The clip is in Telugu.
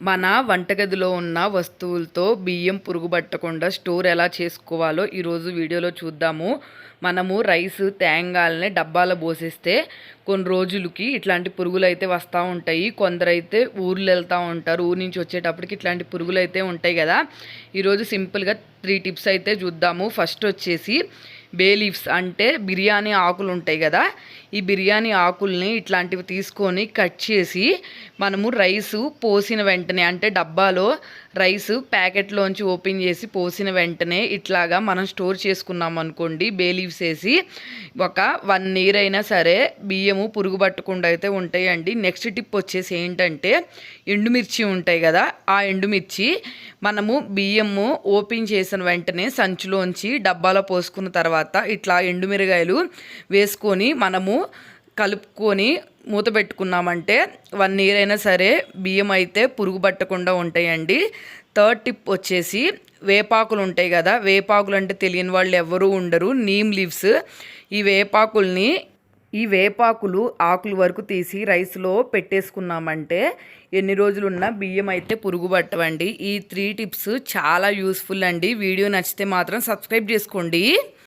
మన వంటగదిలో ఉన్న వస్తువులతో బియ్యం పురుగు పట్టకుండా స్టోర్ ఎలా చేసుకోవాలో ఈరోజు వీడియోలో చూద్దాము. మనము రైస్ తేంగాలనే డబ్బాలో పోసేస్తే కొన్ని రోజులకి ఇట్లాంటి పురుగులు అయితే వస్తూ ఉంటాయి. కొందరైతే ఊర్లు వెళ్తూ ఉంటారు, ఊరి నుంచి వచ్చేటప్పటికి ఇట్లాంటి పురుగులు అయితే ఉంటాయి కదా. ఈరోజు సింపుల్గా 3 టిప్స్ అయితే చూద్దాము. ఫస్ట్ వచ్చేసి బే లీవ్స్ అంటే బిర్యానీ ఆకులు ఉంటాయి కదా, ఈ బిర్యానీ ఆకుల్ని ఇట్లాంటివి తీసుకొని కట్ చేసి మనము రైసు పోసిన వెంటనే అంటే డబ్బాలో రైస్ ప్యాకెట్లోంచి ఓపెన్ చేసి పోసిన వెంటనే ఇట్లాగా మనం స్టోర్ చేసుకున్నాం అనుకోండి, బే లీవ్స్ వేసి ఒక 1 ఇయర్ అయినా సరే బియ్యము పురుగు పట్టకుండా అయితే ఉంటాయండి. నెక్స్ట్ టిప్ వచ్చేసి ఏంటంటే ఎండుమిర్చి ఉంటాయి కదా, ఆ ఎండుమిర్చి మనము బియ్యము ఓపెన్ చేసిన వెంటనే సంచులోంచి డబ్బాలో పోసుకున్న తర్వాత ఇట్లా ఎండుమిరగాయలు వేసుకొని మనము కలుపుకొని మూత పెట్టుకున్నామంటే 1 ఇయర్ అయినా సరే బియ్యం అయితే పురుగు పట్టకుండా ఉంటాయండి. థర్డ్ టిప్ వచ్చేసి వేపాకులు ఉంటాయి కదా, వేపాకులు అంటే తెలియని వాళ్ళు ఎవరూ ఉండరు, నీమ్ లీవ్స్. ఈ వేపాకులు ఆకుల వరకు తీసి రైస్లో పెట్టేసుకున్నామంటే ఎన్ని రోజులున్నా బియ్యం అయితే పురుగు పట్టవండి. ఈ 3 టిప్స్ చాలా యూస్ఫుల్ అండి. వీడియో నచ్చితే మాత్రం సబ్స్క్రైబ్ చేసుకోండి.